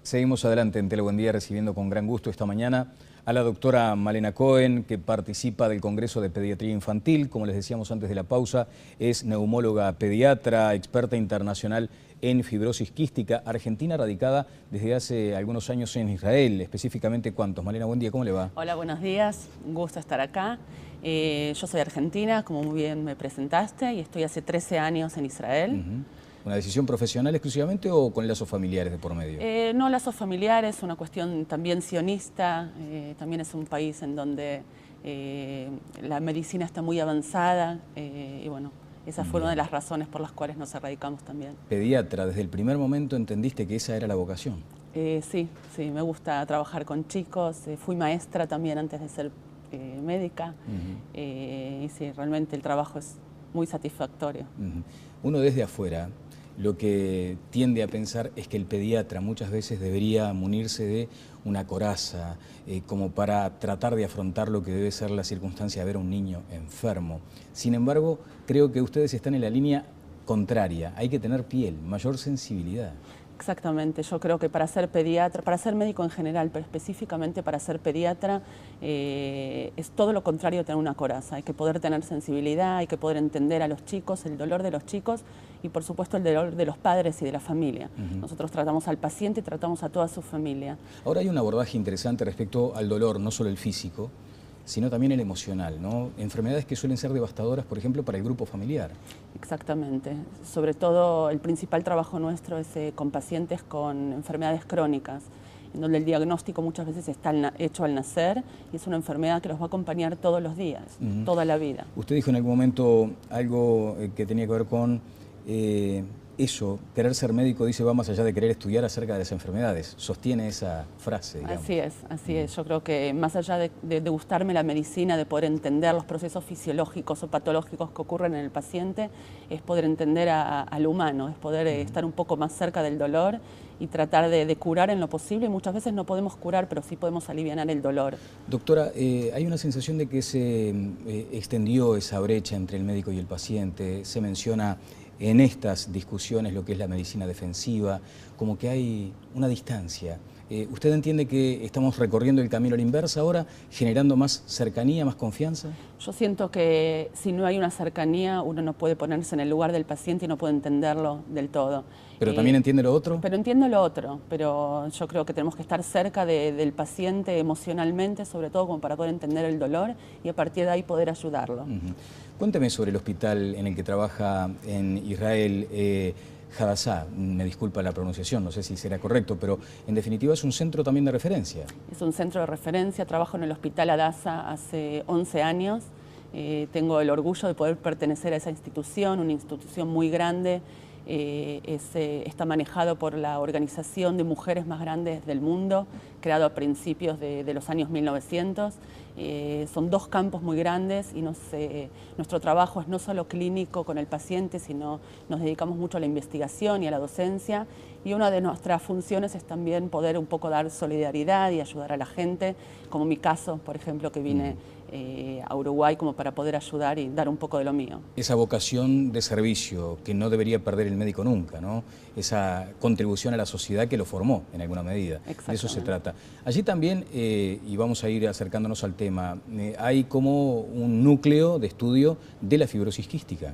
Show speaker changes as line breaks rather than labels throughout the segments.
Seguimos adelante en Tele Buen Día, recibiendo con gran gusto esta mañana a la doctora Malena Cohen, que participa del Congreso de Pediatría Infantil. Como les decíamos antes de la pausa, es neumóloga pediatra, experta internacional en fibrosis quística, argentina, radicada desde hace algunos años en Israel. Específicamente, ¿cuántos? Malena, buen día, ¿cómo le va?
Hola, buenos días, un gusto estar acá. Yo soy argentina, como muy bien me presentaste, y estoy hace 13 años en Israel.
¿Una decisión profesional exclusivamente o con lazos familiares de por medio?
No lazos familiares, una cuestión también sionista. También es un país en donde la medicina está muy avanzada y bueno, esa fue una de las razones por las cuales nos radicamos también.
Pediatra, ¿desde el primer momento entendiste que esa era la vocación?
Sí, me gusta trabajar con chicos. Fui maestra también antes de ser médica. Y sí, realmente el trabajo es muy satisfactorio.
Uno desde afuera lo que tiende a pensar es que el pediatra muchas veces debería munirse de una coraza como para tratar de afrontar lo que debe ser la circunstancia de ver a un niño enfermo. Sin embargo, creo que ustedes están en la línea contraria. Hay que tener piel, mayor sensibilidad.
Exactamente, yo creo que para ser pediatra, para ser médico en general, pero específicamente para ser pediatra, es todo lo contrario de tener una coraza. Hay que poder tener sensibilidad, hay que poder entender a los chicos, el dolor de los chicos y por supuesto el dolor de los padres y de la familia. Nosotros tratamos al paciente y tratamos a toda su familia.
Ahora hay un abordaje interesante respecto al dolor, no solo el físico, sino también el emocional, ¿no? Enfermedades que suelen ser devastadoras, por ejemplo, para el grupo familiar.
Exactamente. Sobre todo el principal trabajo nuestro es con pacientes con enfermedades crónicas, en donde el diagnóstico muchas veces está hecho al nacer y es una enfermedad que los va a acompañar todos los días, toda la vida.
Usted dijo en algún momento algo que tenía que ver con eso, querer ser médico, dice, va más allá de querer estudiar acerca de las enfermedades. Sostiene esa frase, digamos.
Así es. Yo creo que más allá de gustarme la medicina, de poder entender los procesos fisiológicos o patológicos que ocurren en el paciente, es poder entender al humano, es poder estar un poco más cerca del dolor y tratar de curar en lo posible. Muchas veces no podemos curar, pero sí podemos aliviar el dolor.
Doctora, hay una sensación de que se extendió esa brecha entre el médico y el paciente. Se menciona en estas discusiones lo que es la medicina defensiva, como que hay una distancia. ¿Usted entiende que estamos recorriendo el camino a la inversa ahora, generando más cercanía, más confianza?
Yo siento que si no hay una cercanía, uno no puede ponerse en el lugar del paciente y no puede entenderlo del todo.
¿Pero también entiende lo otro?
Pero entiendo lo otro, pero yo creo que tenemos que estar cerca del paciente emocionalmente, sobre todo como para poder entender el dolor y a partir de ahí poder ayudarlo.
Cuénteme sobre el hospital en el que trabaja en Israel, Hadassah, me disculpa la pronunciación, no sé si será correcto, pero en definitiva es un centro también de referencia.
Es un centro de referencia, trabajo en el Hospital Hadassah hace 11 años, tengo el orgullo de poder pertenecer a esa institución, una institución muy grande. Está manejado por la organización de mujeres más grandes del mundo, creado a principios de los años 1900. Son dos campos muy grandes y nuestro trabajo es no solo clínico con el paciente, sino nos dedicamos mucho a la investigación y a la docencia. Y una de nuestras funciones es también poder un poco dar solidaridad y ayudar a la gente, como mi caso, por ejemplo, que vine a Uruguay como para poder ayudar y dar un poco de lo mío.
Esa vocación de servicio que no debería perder el médico nunca, ¿no? Esa contribución a la sociedad que lo formó en alguna medida. De eso se trata. Allí también, y vamos a ir acercándonos al tema, hay como un núcleo de estudio de la fibrosis quística.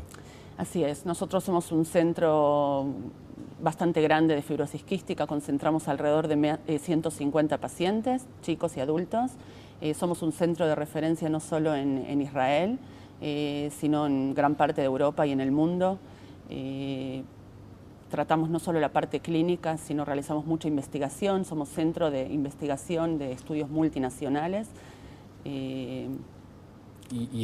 Así es, nosotros somos un centro bastante grande de fibrosis quística, concentramos alrededor de 150 pacientes, chicos y adultos. Somos un centro de referencia no solo en Israel, sino en gran parte de Europa y en el mundo. Tratamos no solo la parte clínica, sino realizamos mucha investigación, somos centro de investigación de estudios multinacionales.
Y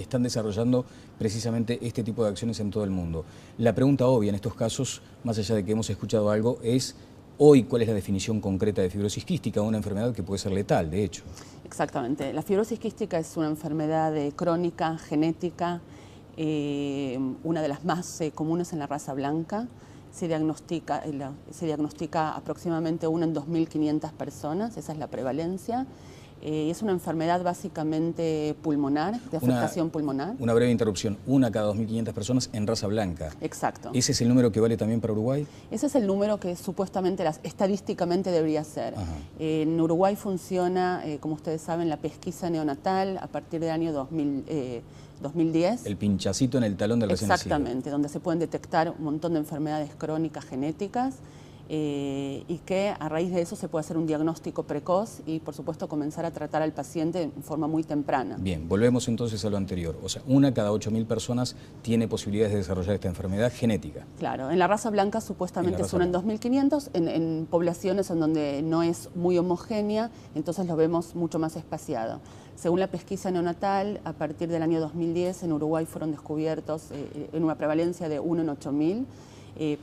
están desarrollando precisamente este tipo de acciones en todo el mundo. La pregunta obvia en estos casos, más allá de que hemos escuchado algo, es hoy cuál es la definición concreta de fibrosis quística, una enfermedad que puede ser letal, de hecho.
Exactamente. La fibrosis quística es una enfermedad crónica, genética, una de las más comunes en la raza blanca. Se diagnostica aproximadamente 1 en 2.500 personas, esa es la prevalencia. Es una enfermedad básicamente pulmonar, de afectación pulmonar.
Una breve interrupción, 1 cada 2.500 personas en raza blanca.
Exacto.
¿Ese es el número que vale también para Uruguay?
Ese es el número que supuestamente, estadísticamente debería ser. En Uruguay funciona, como ustedes saben, la pesquisa neonatal a partir del año 2010.
El pinchacito en el talón del recién nacido.
Exactamente, donde se pueden detectar un montón de enfermedades crónicas genéticas. Y que a raíz de eso se puede hacer un diagnóstico precoz y, por supuesto, comenzar a tratar al paciente en forma muy temprana.
Bien, volvemos entonces a lo anterior. O sea, 1 cada 8.000 personas tiene posibilidades de desarrollar esta enfermedad genética.
Claro, en la raza blanca supuestamente es una en 2.500, en poblaciones en donde no es muy homogénea, entonces lo vemos mucho más espaciado. Según la pesquisa neonatal, a partir del año 2010 en Uruguay fueron descubiertos en una prevalencia de 1 en 8.000.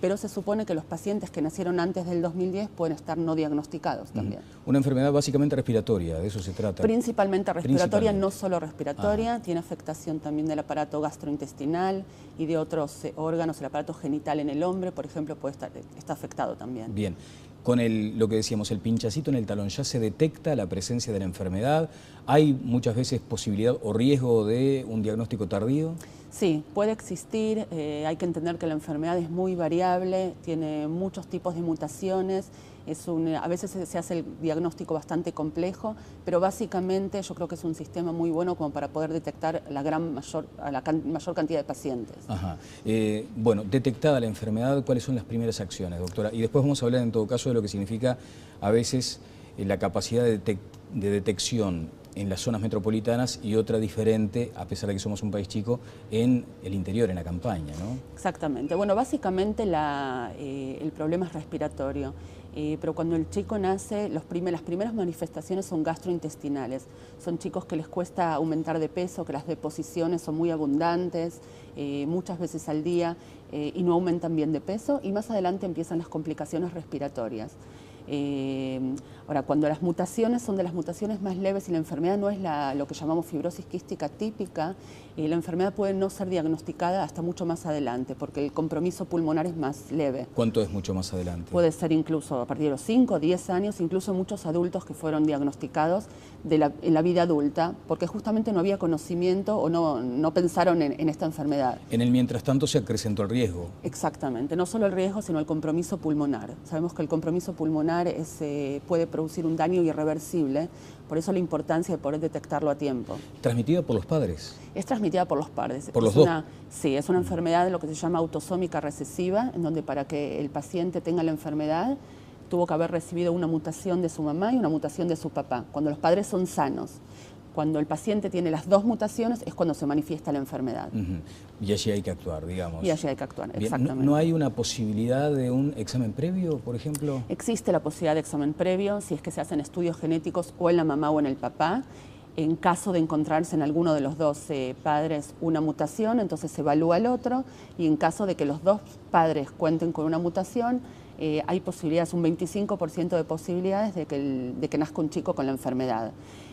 Pero se supone que los pacientes que nacieron antes del 2010 pueden estar no diagnosticados también.
Una enfermedad básicamente respiratoria, de eso se trata.
Principalmente respiratoria, no solo respiratoria, tiene afectación también del aparato gastrointestinal y de otros órganos, el aparato genital en el hombre, por ejemplo, está afectado también.
Bien. Con lo que decíamos, el pinchacito en el talón, ¿ya se detecta la presencia de la enfermedad? ¿Hay muchas veces posibilidad o riesgo de un diagnóstico tardío?
Sí, puede existir. Hay que entender que la enfermedad es muy variable, tiene muchos tipos de mutaciones. A veces se hace el diagnóstico bastante complejo, pero básicamente yo creo que es un sistema muy bueno como para poder detectar a la mayor cantidad de pacientes.
Ajá. Bueno, detectada la enfermedad, ¿cuáles son las primeras acciones, doctora? Y después vamos a hablar en todo caso de lo que significa a veces la capacidad de detección en las zonas metropolitanas y otra diferente, a pesar de que somos un país chico, en el interior, en la campaña, ¿no?
Exactamente. Bueno, básicamente el problema es respiratorio. Pero cuando el chico nace, las primeras manifestaciones son gastrointestinales. Son chicos que les cuesta aumentar de peso, que las deposiciones son muy abundantes, muchas veces al día, y no aumentan bien de peso, y más adelante empiezan las complicaciones respiratorias. Ahora, cuando las mutaciones son de las mutaciones más leves y la enfermedad no es lo que llamamos fibrosis quística típica, la enfermedad puede no ser diagnosticada hasta mucho más adelante, porque el compromiso pulmonar es más leve.
¿Cuánto es mucho más adelante?
Puede ser incluso a partir de los 5 o 10 años, incluso muchos adultos que fueron diagnosticados en la vida adulta, porque justamente no había conocimiento o no pensaron en esta enfermedad.
En el mientras tanto se acrecentó el riesgo.
Exactamente, no solo el riesgo, sino el compromiso pulmonar. Sabemos que el compromiso pulmonar puede producir un daño irreversible, por eso la importancia de poder detectarlo a tiempo.
¿Transmitida por los padres?
Es transmitida por los padres.
¿Por los dos?
Sí, es una enfermedad de lo que se llama autosómica recesiva, en donde para que el paciente tenga la enfermedad tuvo que haber recibido una mutación de su mamá y una mutación de su papá, cuando los padres son sanos. Cuando el paciente tiene las dos mutaciones es cuando se manifiesta la enfermedad.
Y allí hay que actuar, digamos.
Y allí hay que actuar,
bien,
exactamente.
¿No hay una posibilidad de un examen previo, por ejemplo?
Existe la posibilidad de examen previo si es que se hacen estudios genéticos o en la mamá o en el papá. En caso de encontrarse en alguno de los dos padres una mutación, entonces se evalúa el otro, y en caso de que los dos padres cuenten con una mutación, hay posibilidades, un 25% de posibilidades de que nazca un chico con la enfermedad.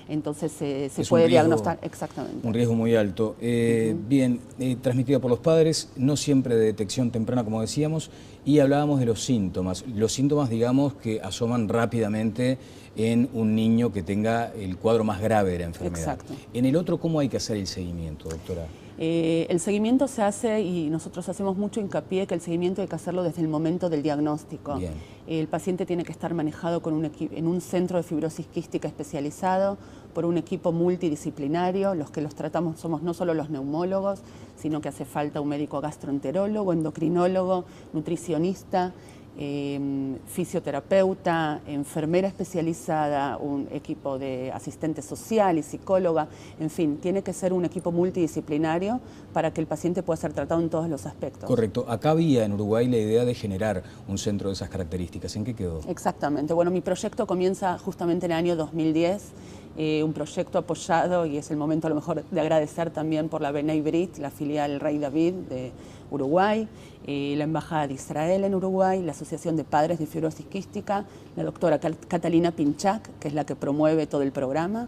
Entonces se puede diagnosticar exactamente.
Un riesgo muy alto. Bien, transmitida por los padres, no siempre de detección temprana, como decíamos, y hablábamos de los síntomas. Los síntomas, digamos, que asoman rápidamente en un niño que tenga el cuadro más grave de la enfermedad.
Exacto.
En el otro, ¿cómo hay que hacer el seguimiento, doctora?
El seguimiento se hace, y nosotros hacemos mucho hincapié, que el seguimiento hay que hacerlo desde el momento del diagnóstico.
Bien.
El paciente tiene que estar manejado en un centro de fibrosis quística especializado por un equipo multidisciplinario. Los que los tratamos somos no solo los neumólogos, sino que hace falta un médico gastroenterólogo, endocrinólogo, nutricionista, fisioterapeuta, enfermera especializada, un equipo de asistente social y psicóloga, en fin, tiene que ser un equipo multidisciplinario para que el paciente pueda ser tratado en todos los aspectos.
Correcto. Acá había en Uruguay la idea de generar un centro de esas características. ¿En qué quedó?
Exactamente. Bueno, mi proyecto comienza justamente en el año 2010, un proyecto apoyado, y es el momento a lo mejor de agradecer también por la B'nai Brit, la filial Rey David de Uruguay, la Embajada de Israel en Uruguay, la Asociación de Padres de Fibrosis Quística, la doctora Catalina Pinchak, que es la que promueve todo el programa,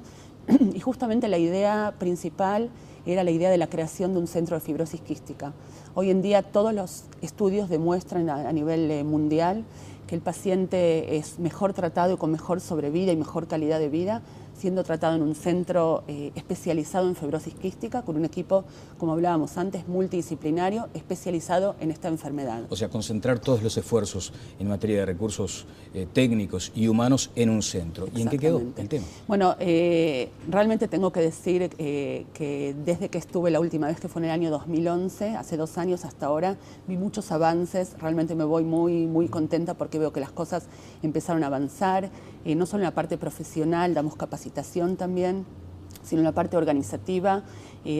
y justamente la idea principal era la idea de la creación de un centro de fibrosis quística. Hoy en día todos los estudios demuestran a nivel mundial que el paciente es mejor tratado y con mejor sobrevida y mejor calidad de vida siendo tratado en un centro especializado en fibrosis quística, con un equipo, como hablábamos antes, multidisciplinario, especializado en esta enfermedad.
O sea, concentrar todos los esfuerzos en materia de recursos técnicos y humanos en un centro. ¿Y en qué quedó el tema?
Bueno, realmente tengo que decir que desde que estuve la última vez, que fue en el año 2011, hace 2 años hasta ahora, vi muchos avances. Realmente me voy muy contenta porque veo que las cosas empezaron a avanzar, no solo en la parte profesional, damos capacitación también, sino en la parte organizativa.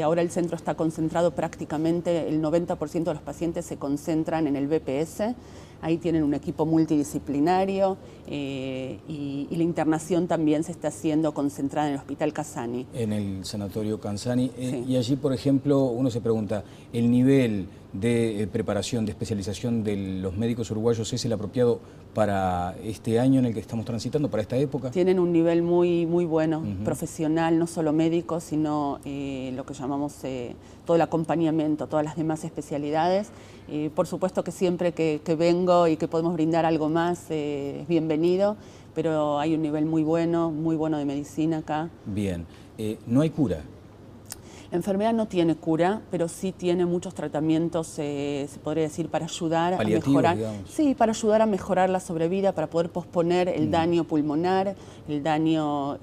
Ahora el centro está concentrado prácticamente, el 90% de los pacientes se concentran en el BPS. Ahí tienen un equipo multidisciplinario y la internación también se está haciendo concentrada en el Hospital Cassani.
En el Sanatorio Cassani.
Sí.
Y allí, por ejemplo, uno se pregunta, ¿el nivel de preparación, de especialización de los médicos uruguayos es el apropiado para este año en el que estamos transitando, para esta época?
Tienen un nivel muy bueno, profesional, no solo médico, sino lo que llamamos todo el acompañamiento, todas las demás especialidades. Por supuesto que siempre que vengo y que podemos brindar algo más es bienvenido, pero hay un nivel muy bueno de medicina acá.
Bien, no hay cura.
La enfermedad no tiene cura, pero sí tiene muchos tratamientos, se podría decir, para ayudar a mejorar.
Digamos.
Sí, para ayudar a mejorar la sobrevida, para poder posponer el daño pulmonar, el daño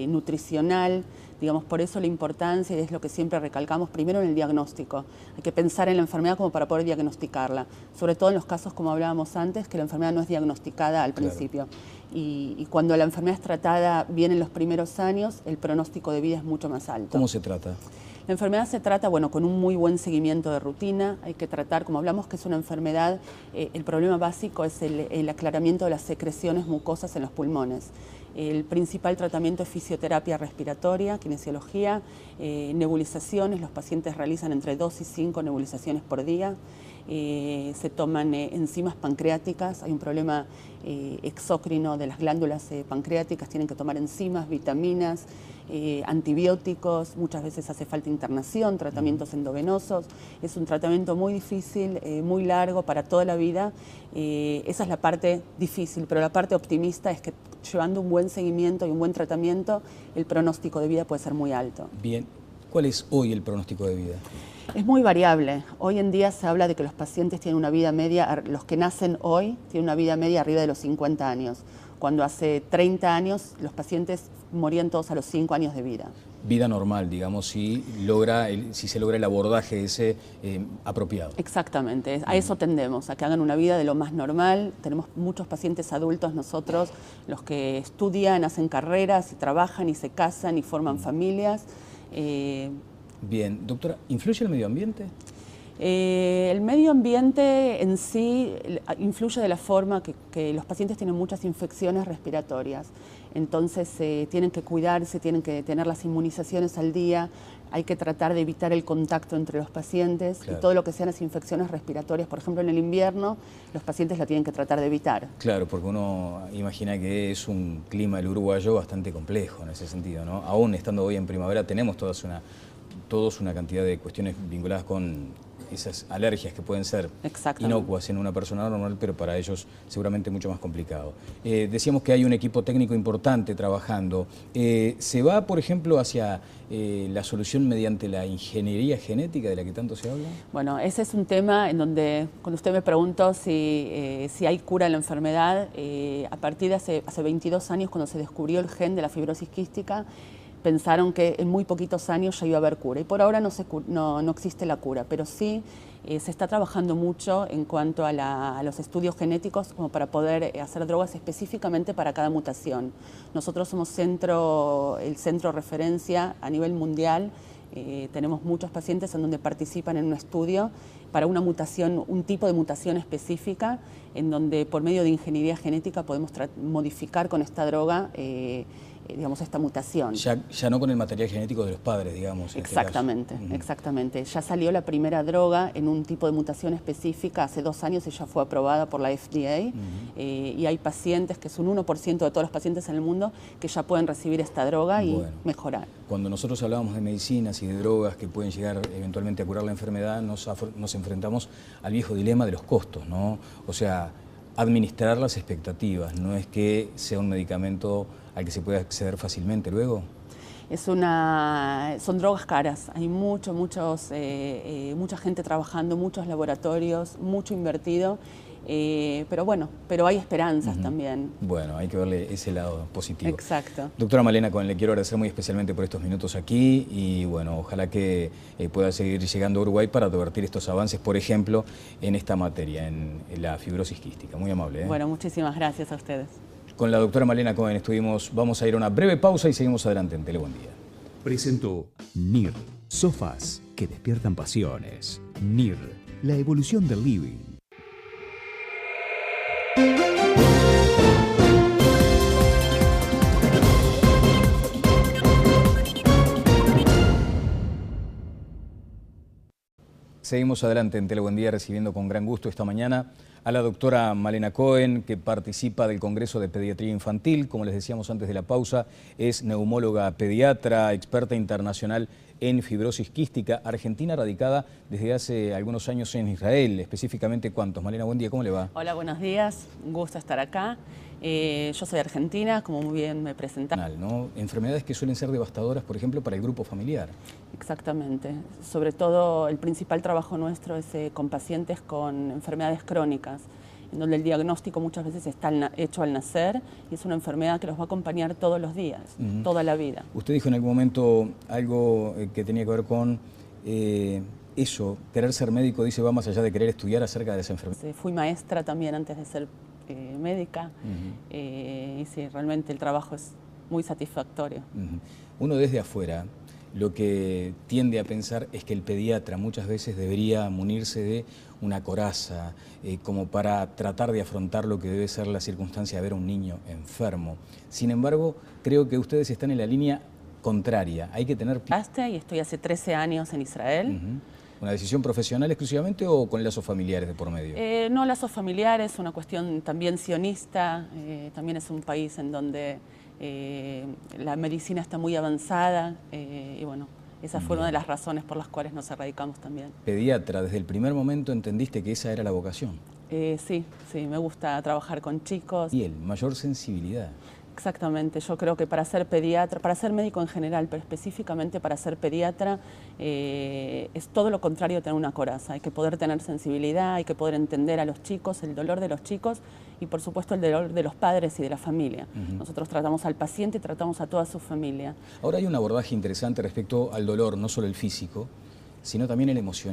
nutricional. Digamos, por eso la importancia, y es lo que siempre recalcamos, primero en el diagnóstico. Hay que pensar en la enfermedad como para poder diagnosticarla. Sobre todo en los casos, como hablábamos antes, que la enfermedad no es diagnosticada al principio. Y cuando la enfermedad es tratada bien en los primeros años, el pronóstico de vida es mucho más alto.
¿Cómo se trata?
La enfermedad se trata, bueno, con un muy buen seguimiento de rutina. Hay que tratar, como hablamos que es una enfermedad, el problema básico es el aclaramiento de las secreciones mucosas en los pulmones. El principal tratamiento es fisioterapia respiratoria, kinesiología, nebulizaciones. Los pacientes realizan entre 2 y 5 nebulizaciones por día. Se toman enzimas pancreáticas. Hay un problema exócrino de las glándulas pancreáticas. Tienen que tomar enzimas, vitaminas, antibióticos. Muchas veces hace falta internación, tratamientos endovenosos. Es un tratamiento muy difícil, muy largo para toda la vida. Esa es la parte difícil, pero la parte optimista es que llevando un buen seguimiento y un buen tratamiento, el pronóstico de vida puede ser muy alto.
Bien, ¿cuál es hoy el pronóstico de vida?
Es muy variable. Hoy en día se habla de que los pacientes tienen una vida media, los que nacen hoy tienen una vida media arriba de los 50 años, cuando hace 30 años los pacientes morían todos a los 5 años de vida.
Vida normal, digamos, si se logra el abordaje ese apropiado.
Exactamente, a eso tendemos, a que hagan una vida de lo más normal. Tenemos muchos pacientes adultos nosotros, los que estudian, hacen carreras y trabajan y se casan y forman familias.
Bien, doctora, ¿influye el medio ambiente?
El medio ambiente en sí influye de la forma que los pacientes tienen muchas infecciones respiratorias. Entonces tienen que cuidarse, tienen que tener las inmunizaciones al día, hay que tratar de evitar el contacto entre los pacientes, claro. Y todo lo que sean las infecciones respiratorias, por ejemplo en el invierno, los pacientes la tienen que tratar de evitar.
Claro, porque uno imagina que es un clima el uruguayo bastante complejo en ese sentido, ¿no? Aún estando hoy en primavera tenemos todos una cantidad de cuestiones vinculadas con esas alergias que pueden ser inocuas en una persona normal, pero para ellos seguramente mucho más complicado. Decíamos que hay un equipo técnico importante trabajando. ¿Se va, por ejemplo, hacia la solución mediante la ingeniería genética de la que tanto se habla?
Bueno, ese es un tema en donde, cuando usted me preguntó si hay cura en la enfermedad, a partir de hace 22 años, cuando se descubrió el gen de la fibrosis quística, pensaron que en muy poquitos años ya iba a haber cura. Y por ahora no existe la cura, pero sí se está trabajando mucho en cuanto a los estudios genéticos como para poder hacer drogas específicamente para cada mutación. Nosotros somos el centro referencia a nivel mundial. Tenemos muchos pacientes en donde participan en un estudio para una mutación, un tipo de mutación específica, en donde por medio de ingeniería genética podemos modificar con esta droga digamos, esta mutación.
Ya no con el material genético de los padres, digamos.
Exactamente, exactamente. Ya salió la primera droga en un tipo de mutación específica, hace 2 años ella fue aprobada por la FDA, y hay pacientes, que es un 1% de todos los pacientes en el mundo, que ya pueden recibir esta droga y mejorar.
Cuando nosotros hablábamos de medicinas y de drogas que pueden llegar eventualmente a curar la enfermedad, nos enfrentamos al viejo dilema de los costos, ¿no? O sea, administrar las expectativas, no es que sea un medicamento al que se pueda acceder fácilmente luego.
Son drogas caras, hay mucha gente trabajando, muchos laboratorios, mucho invertido, pero bueno, hay esperanzas también.
Bueno, hay que verle ese lado positivo.
Exacto.
Doctora Malena Cohen, le quiero agradecer muy especialmente por estos minutos aquí y bueno, ojalá que pueda seguir llegando a Uruguay para advertir estos avances, por ejemplo, en esta materia, en la fibrosis quística. Muy amable.
Bueno, muchísimas gracias a ustedes.
Con la doctora Malena Cohen vamos a ir a una breve pausa y seguimos adelante en Tele Buen Día.
Presentó NIR, sofás que despiertan pasiones. NIR, la evolución del living.
Seguimos adelante en Tele Buen Día recibiendo con gran gusto esta mañana a la doctora Malena Cohen, que participa del Congreso de Pediatría Infantil. Como les decíamos antes de la pausa, es neumóloga pediatra, experta internacional en fibrosis quística, argentina radicada desde hace algunos años en Israel. Específicamente, ¿cuántos? Malena, buen día, ¿cómo le va?
Hola, buenos días, un gusto estar acá. Yo soy argentina, como muy bien me presentaron.
¿No? Enfermedades que suelen ser devastadoras, por ejemplo, para el grupo familiar.
Exactamente. Sobre todo, el principal trabajo nuestro es con pacientes con enfermedades crónicas, en donde el diagnóstico muchas veces está hecho al nacer y es una enfermedad que los va a acompañar todos los días, toda la vida.
Usted dijo en algún momento algo que tenía que ver con eso, querer ser médico, dice, va más allá de querer estudiar acerca de esa enfermedad.
Fui maestra también antes de ser médica y sí, realmente el trabajo es muy satisfactorio.
Uno desde afuera lo que tiende a pensar es que el pediatra muchas veces debería munirse de una coraza como para tratar de afrontar lo que debe ser la circunstancia de ver a un niño enfermo. Sin embargo, creo que ustedes están en la línea contraria. Hay que tener...
Y estoy hace 13 años en Israel.
¿Una decisión profesional exclusivamente o con lazos familiares de por medio?
No lazos familiares, una cuestión también sionista. También es un país en donde la medicina está muy avanzada y bueno, esa fue una de las razones por las cuales nos radicamos también.
Pediatra, desde el primer momento entendiste que esa era la vocación.
Sí, me gusta trabajar con chicos.
Y mayor sensibilidad.
Exactamente, yo creo que para ser pediatra, para ser médico en general, pero específicamente para ser pediatra, es todo lo contrario a tener una coraza. Hay que poder tener sensibilidad, hay que poder entender a los chicos, el dolor de los chicos y por supuesto el dolor de los padres y de la familia. Nosotros tratamos al paciente y tratamos a toda su familia.
Ahora hay un abordaje interesante respecto al dolor, no solo el físico, sino también el emocional.